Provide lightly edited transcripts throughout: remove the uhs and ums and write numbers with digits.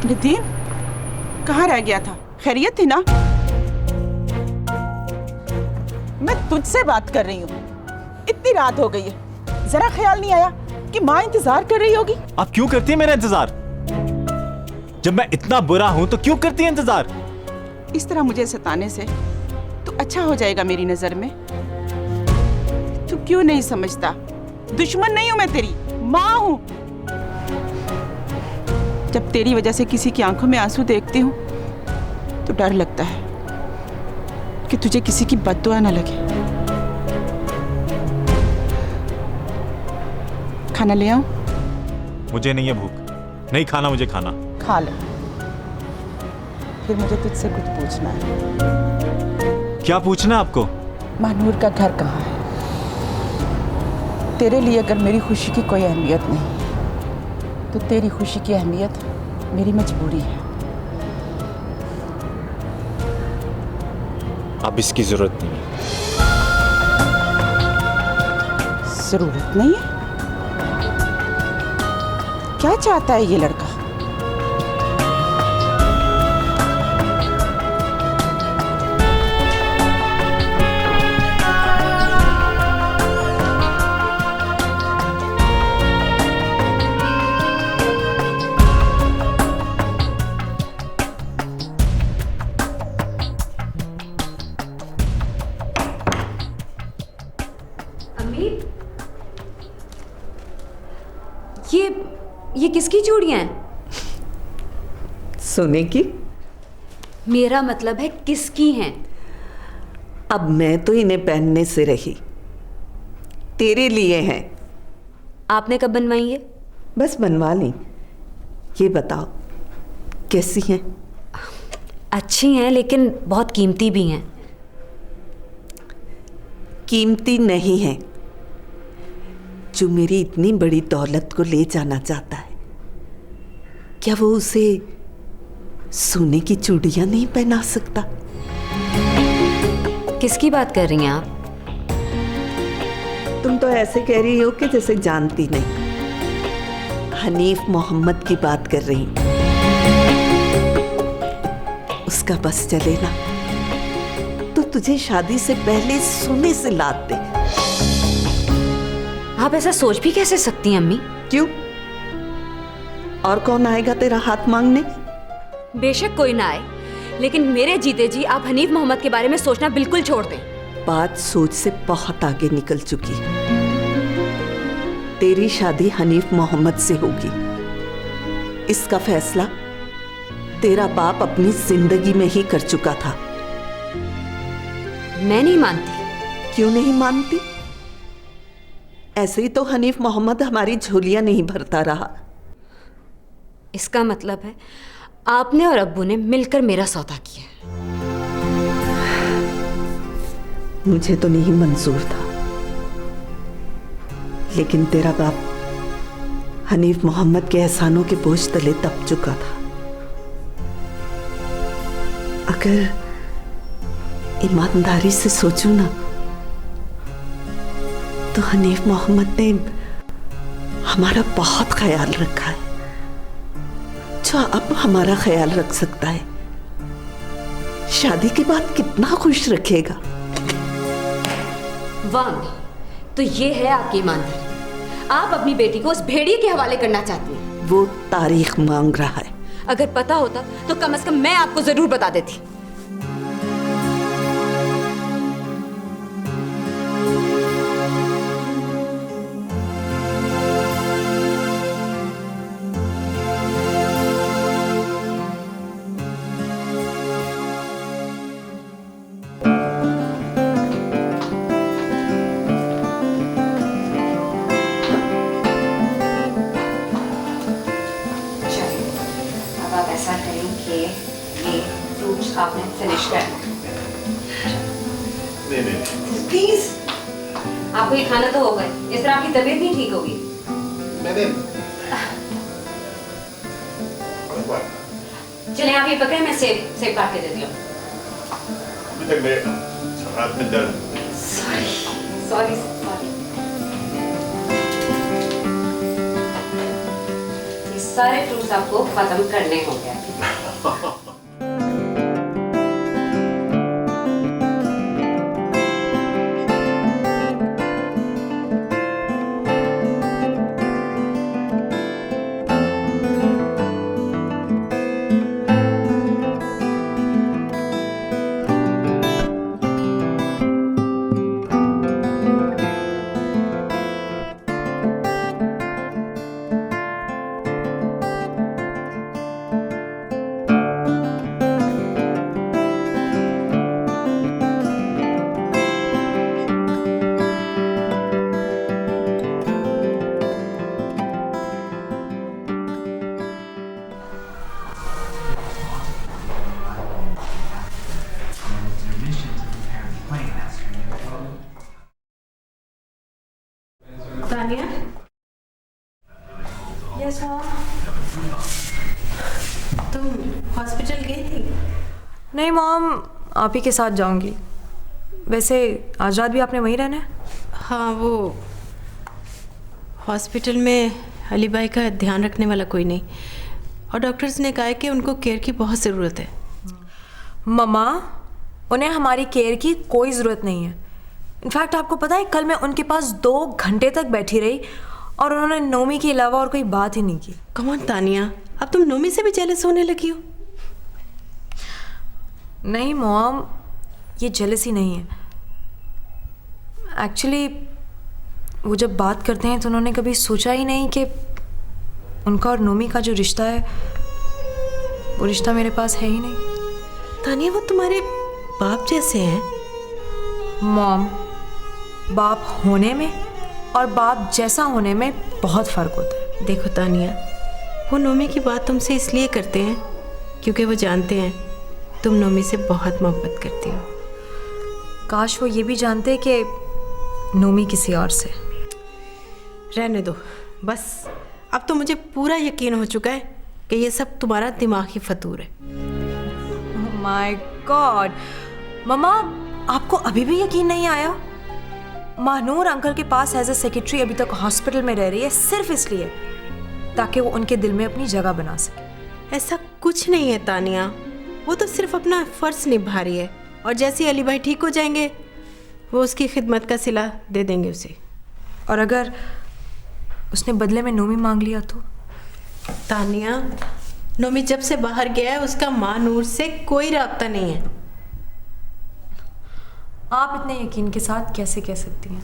नितिन, कहाँ रह गया था? खैरियत थी ना? मैं तुझसे बात कर रही हूँ। इतनी रात हो गई है, जरा ख्याल नहीं आया कि माँ इंतजार कर रही होगी? आप क्यों करती है मेरा इंतजार? जब मैं इतना बुरा हूं तो क्यों करती है इंतजार? इस तरह मुझे सताने से तू अच्छा हो जाएगा मेरी नजर में। तू क्यों नहीं समझता? दुश्मन नहीं हूं मैं तेरी, माँ हूं। जब तेरी वजह से किसी की आंखों में आंसू देखती हूँ तो डर लगता है कि तुझे किसी की बद्दुआ न लगे। खाना ले आऊं? मुझे नहीं है भूख, नहीं खाना मुझे खाना। खा ले, फिर मुझे तुझसे कुछ पूछना है। क्या पूछना है आपको? महानूर का घर कहाँ है? तेरे लिए अगर मेरी खुशी की कोई अहमियत नहीं तो तेरी खुशी की अहमियत मेरी मजबूरी है। अब इसकी जरूरत नहीं है। जरूरत नहीं है? क्या चाहता है ये लड़का? ये किसकी चूड़ियां हैं? सोने की। मेरा मतलब है किसकी हैं? अब मैं तो इन्हें पहनने से रही, तेरे लिए हैं। आपने कब बनवाई ये? बस बनवा ली। ये बताओ कैसी हैं? अच्छी हैं लेकिन बहुत कीमती भी हैं। कीमती नहीं है। जो मेरी इतनी बड़ी दौलत को ले जाना चाहता है, क्या वो उसे सोने की चूड़ियां नहीं पहना सकता? किसकी बात कर रही हैं आप? तुम तो ऐसे कह रही हो कि जैसे जानती नहीं। हनीफ मोहम्मद की बात कर रही हूं। उसका बस चले ना तो तुझे शादी से पहले सोने से लाद दे। आप ऐसा सोच भी कैसे सकती हैं अम्मी? क्यों? और कौन आएगा तेरा हाथ मांगने? बेशक कोई ना आए, लेकिन मेरे जीते जी आप हनीफ मोहम्मद के बारे में सोचना बिल्कुल छोड़ दें। बात सोच से बहुत आगे निकल चुकी है। तेरी शादी हनीफ मोहम्मद से होगी, इसका फैसला तेरा बाप अपनी जिंदगी में ही कर चुका था। मैं नहीं मानती। क्यों नहीं मानती? ऐसे ही तो हनीफ मोहम्मद हमारी झोलियां नहीं भरता रहा। इसका मतलब है आपने और अब्बू ने मिलकर मेरा सौदा किया। मुझे तो नहीं मंजूर था, लेकिन तेरा बाप हनीफ मोहम्मद के एहसानों के बोझ तले दब चुका था। अगर ईमानदारी से सोचूं ना तो हनीफ मोहम्मद ने हमारा बहुत ख्याल रखा है, जो अब हमारा ख्याल रख सकता है, शादी के बाद कितना खुश रखेगा। वाह, तो ये है आपकी ईमानदारी। आप अपनी बेटी को उस भेड़िए के हवाले करना चाहती हैं। वो तारीख मांग रहा है। अगर पता होता तो कम से कम मैं आपको जरूर बता देती। आपने फिनिश कर प्लीज। आपको ये खाना तो होगा, इस तरह आपकी तबीयत नहीं ठीक होगी। चलिए आप ये पकड़े, मैं सेब काट के देती हूँ। सॉरी। ये सारे फ्रूट्स आपको खत्म करने होंगे। तानिया। Yes mom. तुम हॉस्पिटल गई थी? नहीं मॉम, आप ही के साथ जाऊंगी। वैसे आज रात भी आपने वहीं रहना है? हाँ, वो हॉस्पिटल में अली भाई का ध्यान रखने वाला कोई नहीं, और डॉक्टर्स ने कहा है कि उनको केयर की बहुत ज़रूरत है। मम्मा, उन्हें हमारी केयर की कोई ज़रूरत नहीं है। इनफैक्ट आपको पता है, कल मैं उनके पास 2 घंटे तक बैठी रही और उन्होंने नोमी के अलावा और कोई बात ही नहीं की। कम ऑन तानिया, अब तुम नोमी से भी जेलस होने लगी हो? नहीं मॉम, ये जेलसी नहीं है। एक्चुअली वो जब बात करते हैं तो उन्होंने कभी सोचा ही नहीं कि उनका और नोमी का जो रिश्ता है वो रिश्ता मेरे पास है ही नहीं। तानिया, वो तुम्हारे बाप जैसे हैं। मॉम, बाप होने में और बाप जैसा होने में बहुत फ़र्क होता है। देखो तानिया, वो नोमी की बात तुमसे इसलिए करते हैं क्योंकि वो जानते हैं तुम नोमी से बहुत मोहब्बत करती हो। काश वो ये भी जानते कि नोमी किसी और से। रहने दो बस, अब तो मुझे पूरा यकीन हो चुका है कि ये सब तुम्हारा दिमागी फतूर है। माय गॉड मम्मा, आपको अभी भी यकीन नहीं आया? महानूर अंकल के पास एज ए सेक्रेटरी अभी तक हॉस्पिटल में रह रही है सिर्फ इसलिए ताकि वो उनके दिल में अपनी जगह बना सके। ऐसा कुछ नहीं है तानिया, वो तो सिर्फ अपना फ़र्ज निभा रही है, और जैसे ही अली भाई ठीक हो जाएंगे वो उसकी खिदमत का सिला दे देंगे उसे। और अगर उसने बदले में नोमी मांग लिया तो? तानिया, नोमी जब से बाहर गया है उसका माँ नूर से कोई राब्ता नहीं है। आप इतने यकीन के साथ कैसे कह सकती हैं?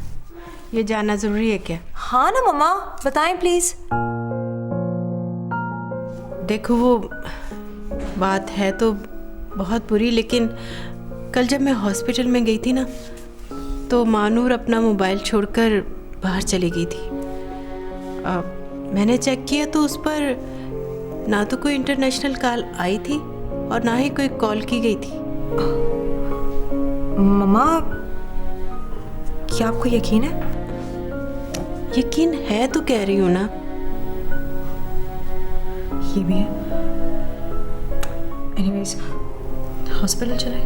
ये जानना ज़रूरी है क्या? हाँ ना मम्मा, बताएं प्लीज़। देखो, वो बात है तो बहुत बुरी, लेकिन कल जब मैं हॉस्पिटल में गई थी ना, तो मानूर अपना मोबाइल छोड़कर बाहर चली गई थी। मैंने चेक किया तो उस पर ना तो कोई इंटरनेशनल कॉल आई थी और ना ही कोई कॉल की गई थी। मम्मा, क्या आपको यकीन है? यकीन है तो कह रही हूँ ना। ये भी है। एनीवेज, हॉस्पिटल चले?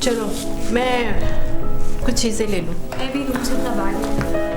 चलो, मैं कुछ चीज़ें ले लूँ। मैं भी रूम से अपना बैग।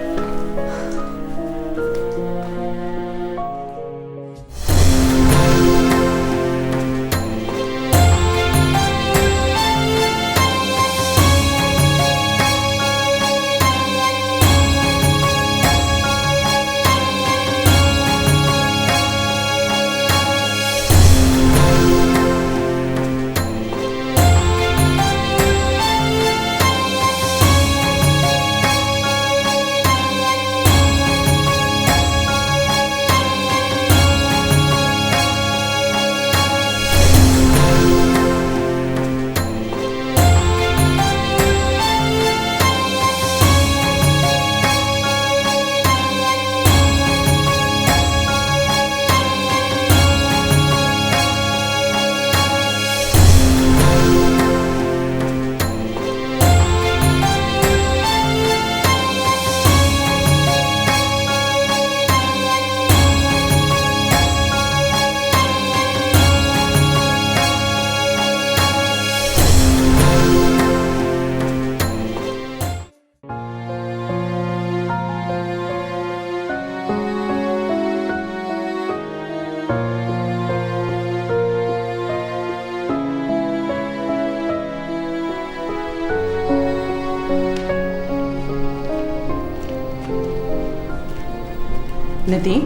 नदीम,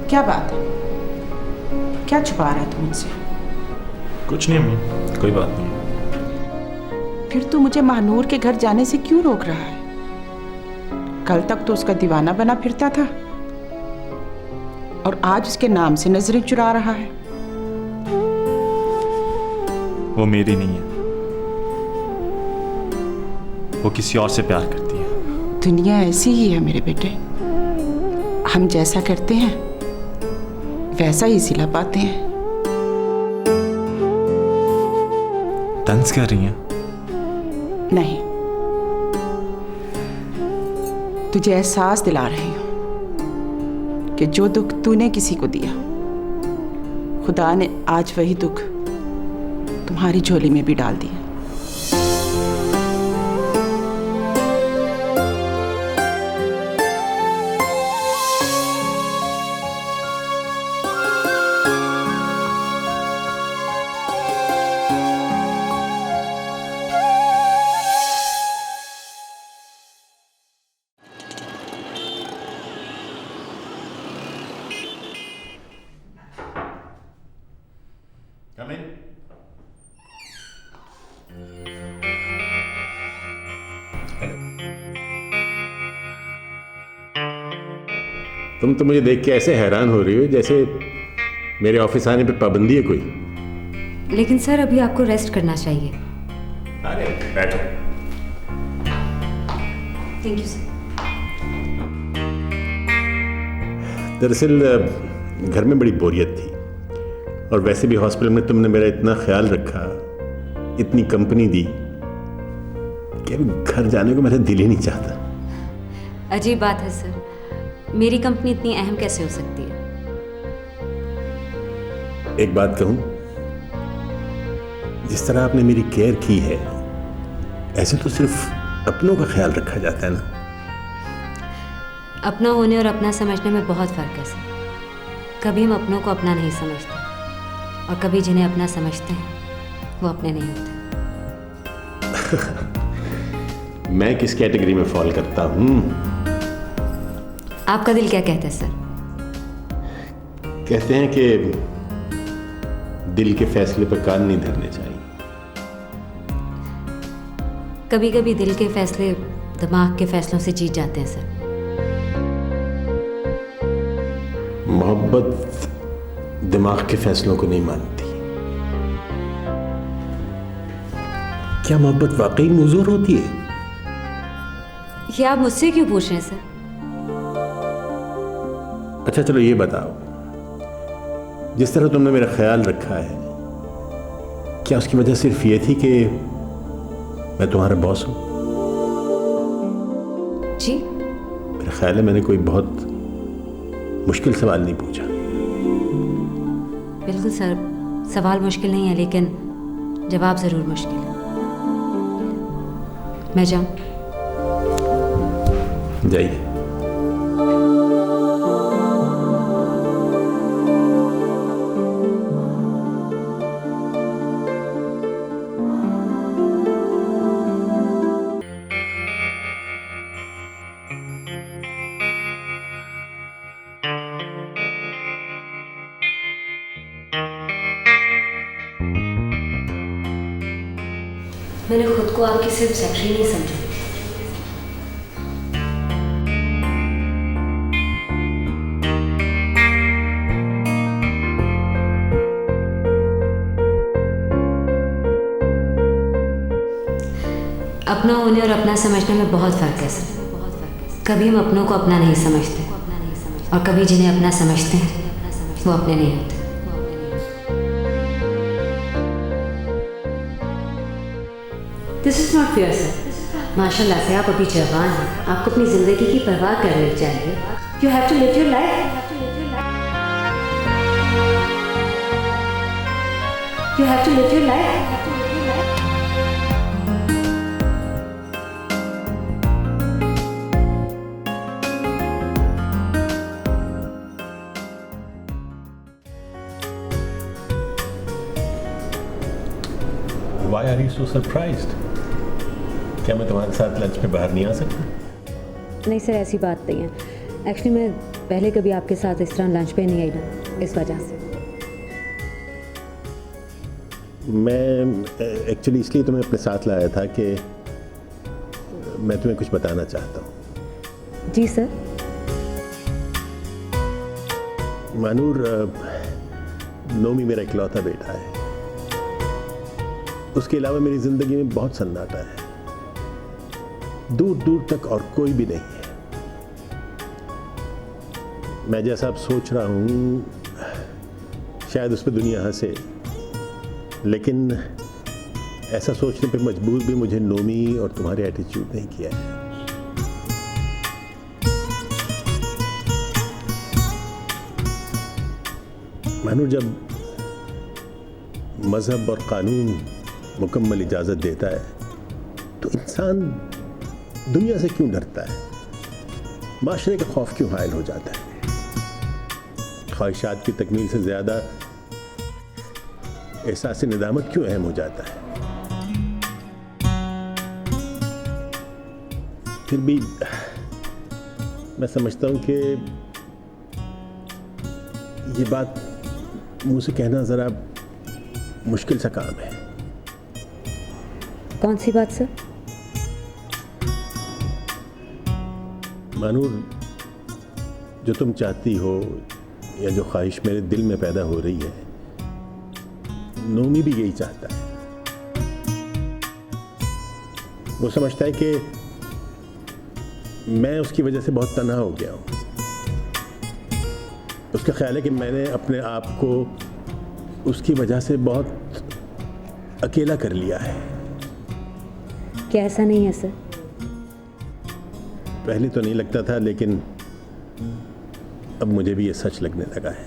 क्या बात है? क्या छुपा रहा है तू मुझसे? कुछ नहीं अम्मी, कोई बात नहीं। फिर तू मुझे महानूर के घर जाने से क्यों रोक रहा है? कल तक तो उसका दीवाना बना फिरता था और आज उसके नाम से नजरें चुरा रहा है। वो मेरी नहीं है, वो किसी और से प्यार करती है। दुनिया ऐसी ही है मेरे बेटे, हम जैसा करते हैं वैसा ही सिला पाते हैं। तंज कर रही हैं? नहीं, तुझे एहसास दिला रही हूं कि जो दुख तूने किसी को दिया, खुदा ने आज वही दुख तुम्हारी झोली में भी डाल दिया। Come in. तुम तो मुझे देख के ऐसे हैरान हो रही हो जैसे मेरे ऑफिस आने पे पाबंदी है कोई। लेकिन सर अभी आपको रेस्ट करना चाहिए। अरे बैठो। Thank you sir. दरअसल घर में बड़ी बोरियत थी और वैसे भी हॉस्पिटल में तुमने मेरा इतना ख्याल रखा, इतनी कंपनी दी कि अब घर जाने को मेरा दिल ही नहीं चाहता। अजीब बात है सर, मेरी कंपनी इतनी अहम कैसे हो सकती है? एक बात कहूं, जिस तरह आपने मेरी केयर की है, ऐसे तो सिर्फ अपनों का ख्याल रखा जाता है ना। अपना होने और अपना समझने में बहुत फर्क है सर। कभी हम अपनों को अपना नहीं समझते और कभी जिन्हें अपना समझते हैं वो अपने नहीं होते। मैं किस कैटेगरी में फॉल करता हूं? आपका दिल क्या कहता है सर? कहते हैं कि दिल के फैसले पर कान नहीं धरने चाहिए। कभी कभी दिल के फैसले दिमाग के फैसलों से जीत जाते हैं सर। मोहब्बत दिमाग के फैसलों को नहीं मानती। क्या मोहब्बत वाकई मुज़ूर होती है? ये आप मुझसे क्यों पूछ रहे हैं सर? अच्छा चलो ये बताओ, जिस तरह तुमने मेरा ख्याल रखा है, क्या उसकी वजह सिर्फ ये थी कि मैं तुम्हारा बॉस हूं? जी? मेरा ख्याल है मैंने कोई बहुत मुश्किल सवाल नहीं पूछा। बिल्कुल सर, सवाल मुश्किल नहीं है लेकिन जवाब जरूर मुश्किल है। मैं जाऊं? जाइए। मैंने खुद को आपकी सिर्फ सेक्रेटरी नहीं समझा। अपना होने और अपना समझने में बहुत फर्क है सर। कभी हम अपनों को अपना नहीं समझते और कभी जिन्हें अपना समझते हैं वो अपने नहीं होते। This is not fair sir. माशाल्लाह से आप अभी जवान हैं, आपको अपनी जिंदगी की परवाह करनी चाहिए। You have to live your life. You have to live your life. Why are you so surprised? क्या मैं तुम्हारे साथ लंच पे बाहर नहीं आ सकता? नहीं सर, ऐसी बात नहीं है। एक्चुअली मैं पहले कभी आपके साथ इस तरह लंच पे नहीं आई ना, इस वजह से। मैं एक्चुअली इसलिए तुम्हें अपने साथ लाया था कि मैं तुम्हें कुछ बताना चाहता हूँ। जी सर। मानूर, नोमी मेरा इकलौता बेटा है। उसके अलावा मेरी जिंदगी में बहुत सन्नाटा है, दूर दूर तक और कोई भी नहीं है। मैं जैसा अब सोच रहा हूं शायद उस पर दुनिया हंसे, लेकिन ऐसा सोचने पे मजबूर भी मुझे नोमी और तुम्हारे एटीट्यूड नहीं किया है। मानो जब मजहब और कानून मुकम्मल इजाज़त देता है तो इंसान दुनिया से क्यों डरता है, माशरे का खौफ क्यों हायल हो जाता है, ख्वाहिशात की तकमील से ज़्यादा एहसास निदामत क्यों अहम हो जाता है। फिर भी मैं समझता हूं कि ये बात मुंह से कहना ज़रा मुश्किल सा काम है। कौन सी बात सर? मानूर, जो तुम चाहती हो या जो ख्वाहिश मेरे दिल में पैदा हो रही है, नोमी भी यही चाहता है। वो समझता है कि मैं उसकी वजह से बहुत तन्हा हो गया हूं। उसका ख्याल है कि मैंने अपने आप को उसकी वजह से बहुत अकेला कर लिया है। क्या ऐसा नहीं है सर? पहले तो नहीं लगता था, लेकिन अब मुझे भी ये सच लगने लगा है।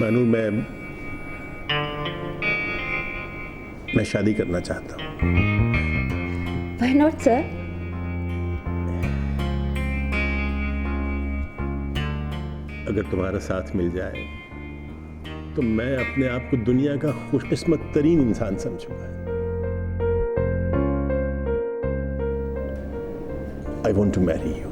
मानू, मैं शादी करना चाहता हूँ। Why not, sir? अगर तुम्हारा साथ मिल जाए तो मैं अपने आप को दुनिया का खुशकिस्मत तरीन इंसान समझूंगा। I want to marry you.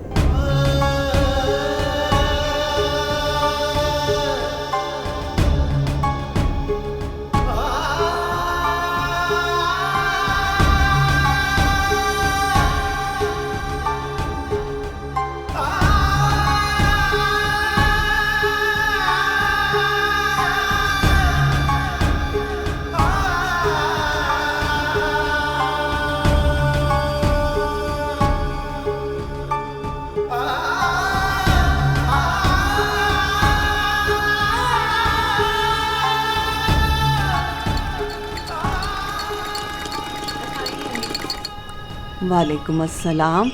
वालेकुम अस्सलाम।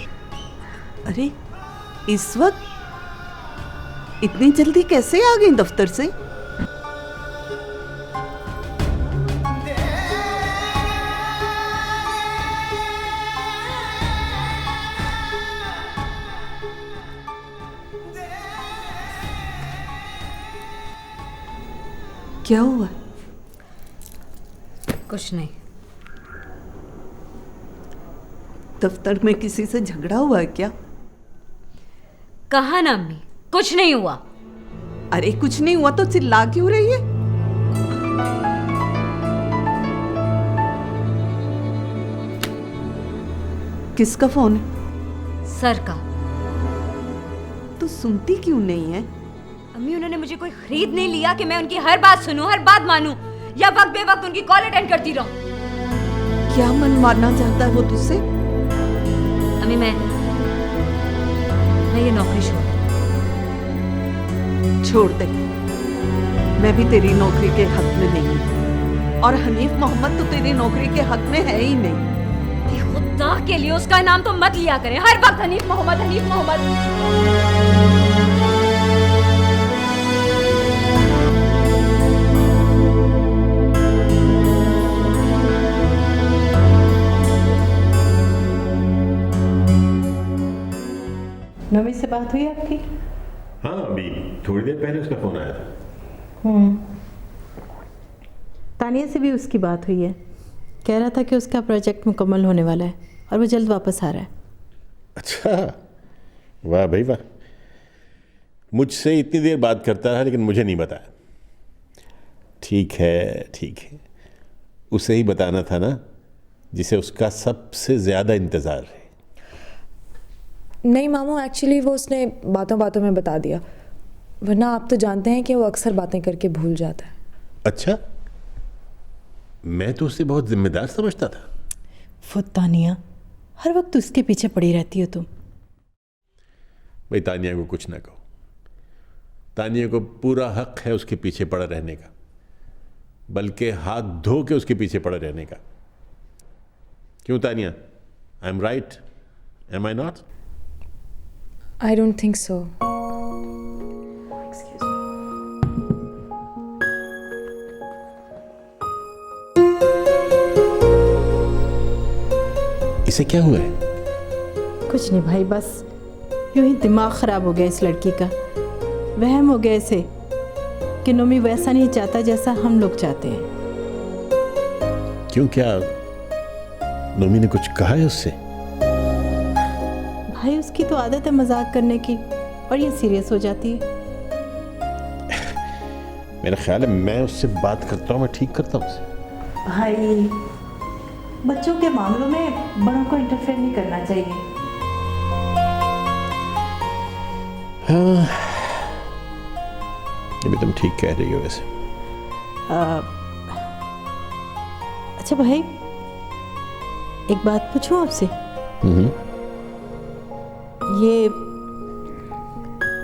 अरे इस वक्त इतनी जल्दी कैसे आ गई दफ्तर से? क्या हुआ? कुछ नहीं। दफ्तर में किसी से झगड़ा हुआ है क्या? कहा ना अम्मी, कुछ नहीं हुआ। अरे कुछ नहीं हुआ तो चिल्ला क्यों रही है? किसका फोन है? सर का। तो सुनती क्यों नहीं है? अम्मी, उन्होंने मुझे कोई खरीद नहीं लिया कि मैं उनकी हर बात सुनूं, हर बात मानूं, या वक्त बेवक्त उनकी कॉल अटेंड करती रहूं। क्या मन मारना चाहता है वो तुझसे? अम्मी, मैं ये नौकरी छोड़ दे। मैं भी तेरी नौकरी के हक में नहीं हूं, और हनीफ मोहम्मद तो तेरी नौकरी के हक में है ही नहीं। खुदा के लिए उसका नाम तो मत लिया करें हर वक्त। हनीफ मोहम्मद, हनीफ मोहम्मद। नवी से बात हुई आपकी? हाँ, अभी थोड़ी देर पहले उसका फोन आया था। तानिया से भी उसकी बात हुई है। कह रहा था कि उसका प्रोजेक्ट मुकम्मल होने वाला है और वो जल्द वापस आ रहा है। अच्छा, वाह भाई वाह। मुझसे इतनी देर बात करता रहा लेकिन मुझे नहीं बताया। ठीक है ठीक है, उसे ही बताना था ना जिसे उसका सबसे ज़्यादा इंतज़ार है। नहीं मामू, एक्चुअली वो उसने बातों बातों में बता दिया, वरना आप तो जानते हैं कि वो अक्सर बातें करके भूल जाता है। अच्छा, मैं तो उसे बहुत जिम्मेदार समझता था। वो तानिया, हर वक्त उसके पीछे पड़ी रहती हो तुम। भाई तानिया को कुछ ना कहो। तानिया को पूरा हक है उसके पीछे पड़ा रहने का, बल्कि हाथ धो के उसके पीछे पड़ा रहने का। क्यों Tania? I am right, am I not? I don't think so. इसे क्या हुआ है? कुछ नहीं भाई, बस यूं ही दिमाग ख़राब हो गया इस लड़की का। वहम हो गया इसे कि नोमी वैसा नहीं चाहता जैसा हम लोग चाहते हैं। क्यों, क्या नोमी ने कुछ कहा है उससे? भाई उसकी तो आदत है मजाक करने की, और ये सीरियस हो जाती है। मेरा ख्याल है मैं उससे बात करता हूँ, मैं ठीक करता हूँ उसे। भाई बच्चों के मामलों में बड़ों को इंटरफेयर नहीं करना चाहिए। हाँ, ये भी तुम ठीक कह रही हो वैसे। अच्छा भाई, एक बात पूछूं आपसे? ये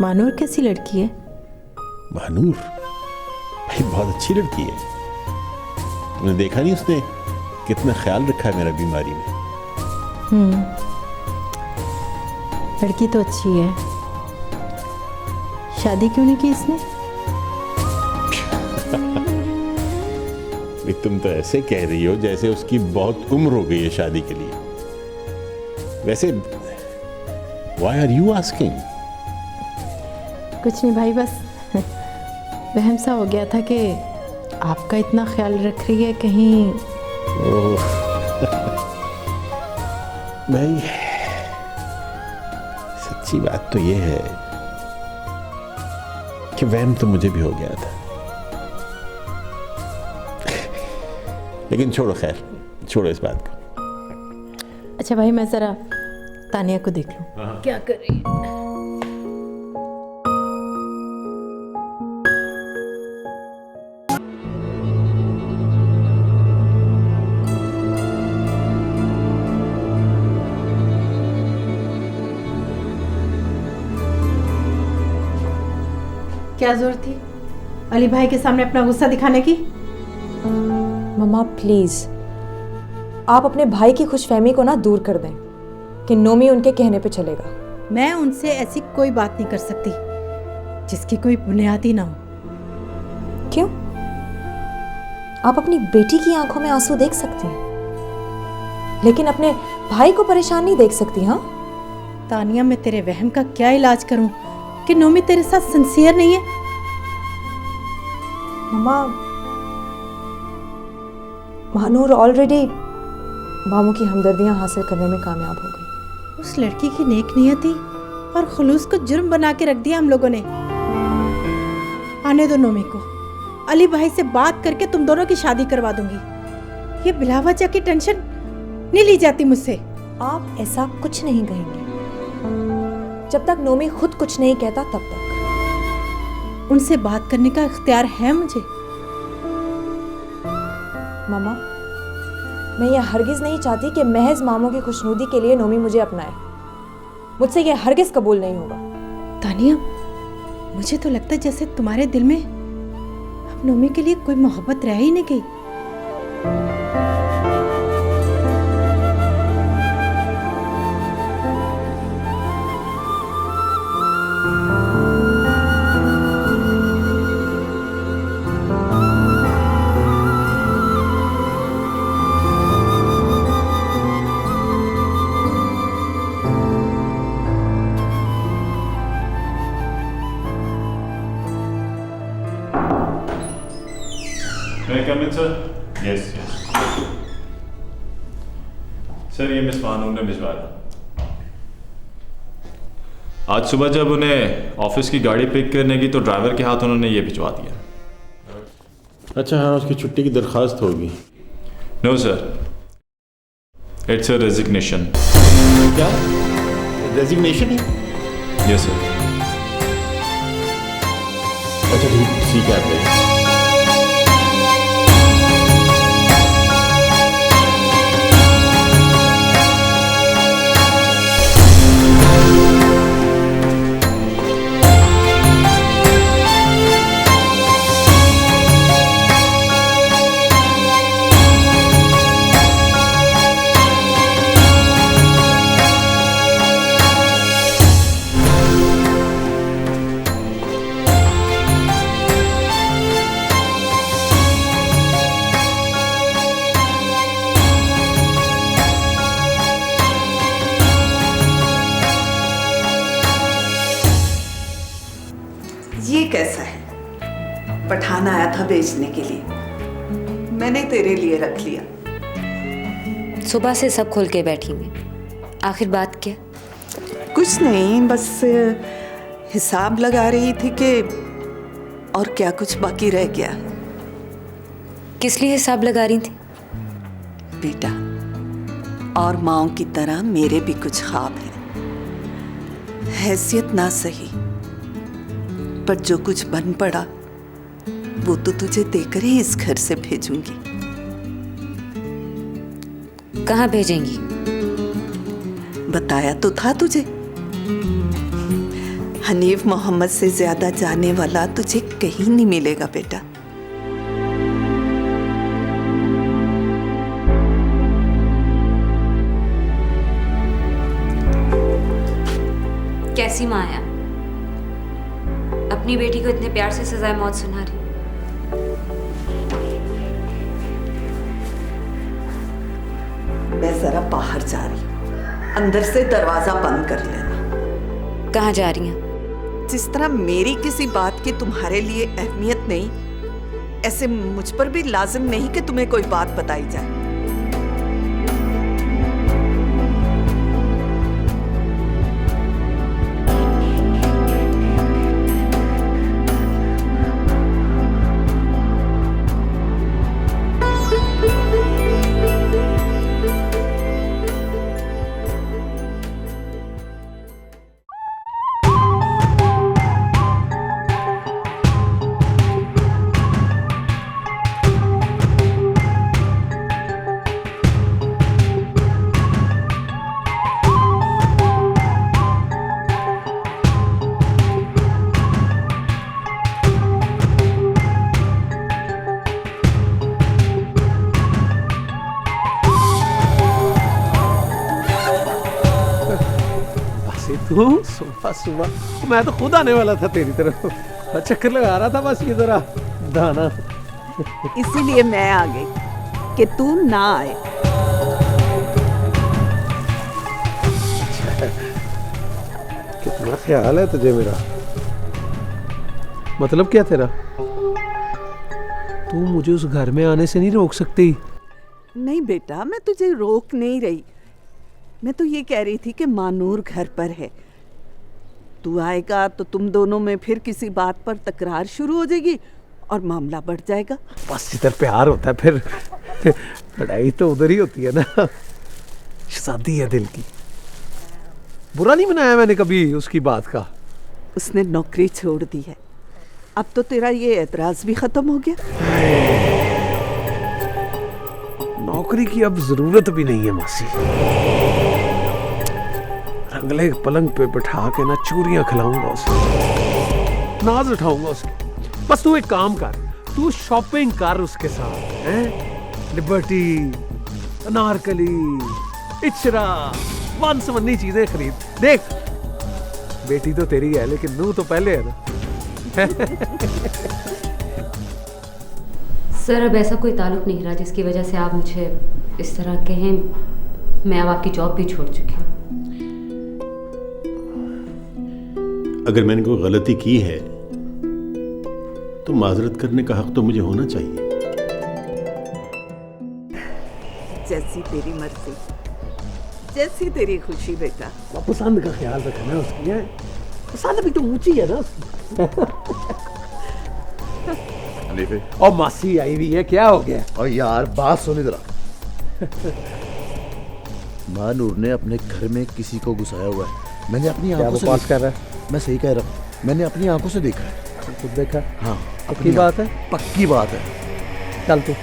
मानूर कैसी लड़की है? मानूर भाई बहुत अच्छी लड़की है। तुमने देखा नहीं उसने कितना ख्याल रखा है मेरा बीमारी में। लड़की तो अच्छी है, शादी क्यों नहीं की इसने? तुम तो ऐसे कह रही हो जैसे उसकी बहुत उम्र हो गई है शादी के लिए। वैसे why are you asking? कुछ नहीं भाई, बस वहम सा हो गया था कि आपका इतना ख्याल रख रही है कहीं। भाई सच्ची बात तो ये है कि वहम तो मुझे भी हो गया था। लेकिन छोड़ो, खैर छोड़ो इस बात को। अच्छा भाई, मैं जरा तानिया को देख लूं क्या कर रही है। क्या जरूरत थी अली भाई के सामने अपना गुस्सा दिखाने की? मम्मा प्लीज, आप अपने भाई की खुशफहमी को ना दूर कर दें कि नोमी उनके कहने पे चलेगा। मैं उनसे ऐसी कोई बात नहीं कर सकती जिसकी कोई बुनियाद ही ना हो। क्यों? आप अपनी बेटी की आंखों में आंसू देख सकती हैं, लेकिन अपने भाई को परेशान नहीं देख सकती। हाँ तानिया, मैं तेरे वहम का क्या इलाज करूं कि नोमी तेरे साथ सिंसियर नहीं है? मम्मा, महानूर ऑलरेडी मामू की हमदर्दियां हासिल करने में कामयाब हो गई। उस लड़की की नेक नियति और खुलूस को जुर्म बना के रख दिया हम लोगों ने। आने दो नोमी को, अली भाई से बात करके तुम दोनों की शादी करवा दूंगी। ये बिलावजह की टेंशन नहीं ली जाती मुझसे। आप ऐसा कुछ नहीं कहेंगे जब तक नोमी खुद कुछ नहीं कहता तब तक। उनसे बात करने का इख्तियार है मुझे। मामा, मैं ये हरगिज नहीं चाहती कि महज मामू की खुशनुदी के लिए नोमी मुझे अपनाए। मुझसे ये हरगिज कबूल नहीं होगा। तानिया, मुझे तो लगता है जैसे तुम्हारे दिल में अब नोमी के लिए कोई मोहब्बत रह ही नहीं गई। सर, ये मिस मानूर ने भिजवाया। आज सुबह जब उन्हें ऑफिस की गाड़ी पिक करने की तो ड्राइवर के हाथ उन्होंने ये भिजवा दिया। अच्छा, हाँ, उसकी छुट्टी की दरखास्त होगी। No sir, it's a resignation. क्या रेजिग्नेशन है? Yes sir. अच्छा ठीक है, आप पठान आया था बेचने के लिए, मैंने तेरे लिए रख लिया। सुबह से सब खोल के बैठी मैं, आखिर बात क्या? कुछ नहीं, बस हिसाब लगा रही थी कि और क्या कुछ बाकी रह गया। किस लिए हिसाब लगा रही थी? बेटा, और माँओं की तरह मेरे भी कुछ ख्वाब हैं। हैसियत ना सही, पर जो कुछ बन पड़ा वो तो तुझे देकर ही इस घर से भेजूंगी। कहाँ भेजेंगी? बताया तो था तुझे, हनीफ मोहम्मद से ज्यादा जाने वाला तुझे कहीं नहीं मिलेगा बेटा। कैसी माँ है अपनी बेटी को इतने प्यार से सजाए मौत सुना रही? मैं जरा बाहर जा रही हूँ, अंदर से दरवाजा बंद कर लेना। कहाँ जा रही हैं? जिस तरह मेरी किसी बात की तुम्हारे लिए अहमियत नहीं, ऐसे मुझ पर भी लाजिम नहीं कि तुम्हें कोई बात बताई जाए। तू सुबह सुबह, मैं तो खुद आने वाला था तेरी तरफ, चक्कर लगा रहा था बस ये जरा दाना। इसीलिए मैं आ गई कि तू ना आए। कितना ख्याल है तुझे मेरा। मतलब क्या तेरा? तू मुझे उस घर में आने से नहीं रोक सकती? नहीं बेटा, मैं तुझे रोक नहीं रही। मैं तो ये कह रही थी कि मानूर घर पर है, तू आएगा तो तुम दोनों में फिर किसी बात पर तकरार शुरू हो जाएगी और मामला बढ़ जाएगा। बस जिधर प्यार होता है फिर लड़ाई तो उधर ही होती है ना। शादी है दिल की, बुरा नहीं मनाया मैंने कभी उसकी बात का। उसने नौकरी छोड़ दी है, अब तो तेरा ये एतराज भी खत्म हो गया। नौकरी की अब जरूरत भी नहीं है मासी। रंगले पलंग पे बिठा के ना चूरियां खिलाऊंगा उसे, नाज उठाऊंगा उसके। बस तू एक काम कर, तू शॉपिंग कर उसके साथ, हैं? लिबर्टी, अनारकली, इचरा, वन्नी चीजें खरीद। देख बेटी तो तेरी है लेकिन नू तो पहले है ना। सर अब ऐसा कोई ताल्लुक नहीं रहा जिसकी वजह से आप मुझे इस तरह कहें। मैं अब आपकी जॉब भी छोड़ चुकी हूँ। अगर मैंने कोई गलती की है तो माजरत करने का हक तो मुझे होना चाहिए। जैसी तेरी मर्जी, जैसी तेरी खुशी बेटा। पसंद का ख्याल रखना उसकी है, पसंद भी तो ऊंची है ना उसकी। और मासी आई हुई है, क्या हो गया? और यार बात सुनी जरा। मानूर ने अपने घर में किसी को घुसाया हुआ है। मैंने अपनी आंखों से पास कर रहा है। मैं सही कह रहा हूँ, मैंने अपनी आंखों से देखा है। खुद देखा? हाँ, पक्की बात है? पक्की बात है। चल तू।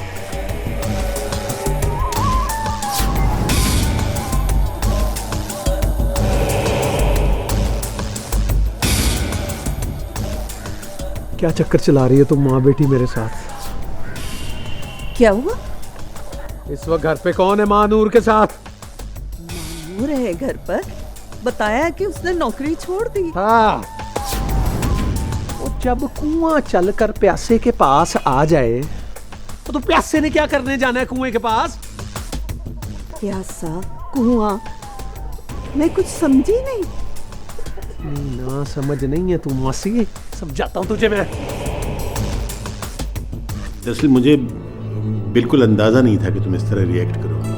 क्या चक्कर चला रही है तुम माँ बेटी मेरे साथ? क्या हुआ? इस वक्त घर पे कौन है मानूर के साथ? मानूर है घर पर, बताया कि उसने नौकरी छोड़ दी। हाँ, और जब कुआं चलकर प्यासे के पास आ जाए तो प्यासे ने क्या करने जाना है कुएं के पास? प्यासा, कुआं, मैं कुछ समझी नहीं। ना समझ नहीं है तू मासी, समझाता हूं तुझे मैं। दरअसल मुझे बिल्कुल अंदाज़ा नहीं था कि तुम इस तरह रिएक्ट करोगे।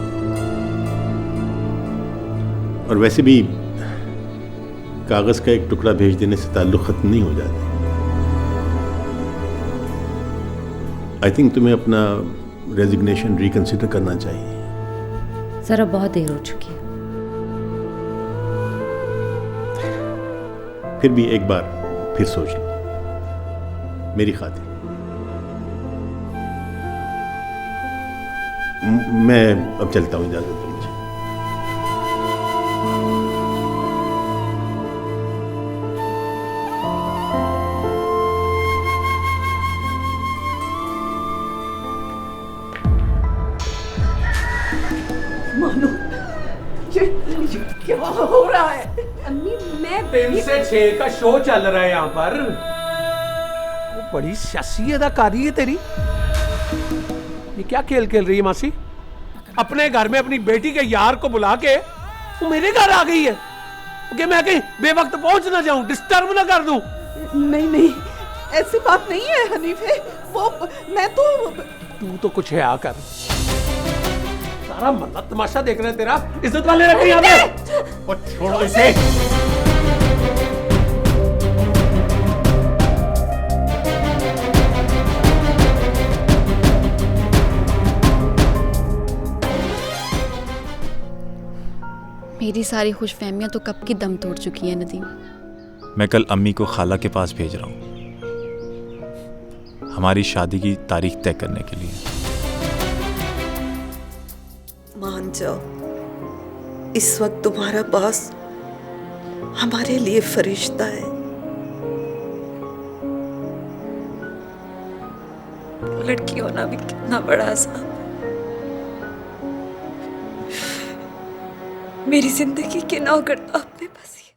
और वैसे भी कागज़ का एक टुकड़ा भेज देने से ताल्लुक़ ख़त्म नहीं हो जाते। आई थिंक तुम्हें अपना रेजिग्नेशन रिकंसिडर करना चाहिए। सर अब बहुत देर हो चुकी है। फिर भी एक बार फिर सोच लो मेरी खातिर। मैं अब चलता हूँ, इजाज़त दो मुझे। ये क्या हो रहा है? अम्मी मैं 3 से 6 का शो चल रहा है यहाँ पर। वो बड़ी सियासी अदाकारी है तेरी। ये क्या खेल खेल रही है मासी? अपने घर में अपनी बेटी के यार को बुला के वो मेरे घर आ गई है कि मैं कहीं बेवक्त पहुंच ना जाऊं, डिस्टर्ब ना कर दूं। नहीं नहीं, ऐसी बात नहीं है हनीफे। वो मैं तू तो कुछ है आकर सारा मतलब तमाशा देख रहे हैं तेरा। इज्जत वाले रख यहाँ पे। वो छोड़ो इसे। मेरी सारी खुशफहमियां तो कब की दम तोड़ चुकी हैं नदीम। मैं कल अम्मी को खाला के पास भेज रहा हूँ हमारी शादी की तारीख तय करने के लिए। मान जाओ, इस वक्त तुम्हारा बॉस हमारे लिए फरिश्ता है। लड़की होना भी कितना बड़ा अज़ाब। मेरी जिंदगी के नौकरदाब में बसी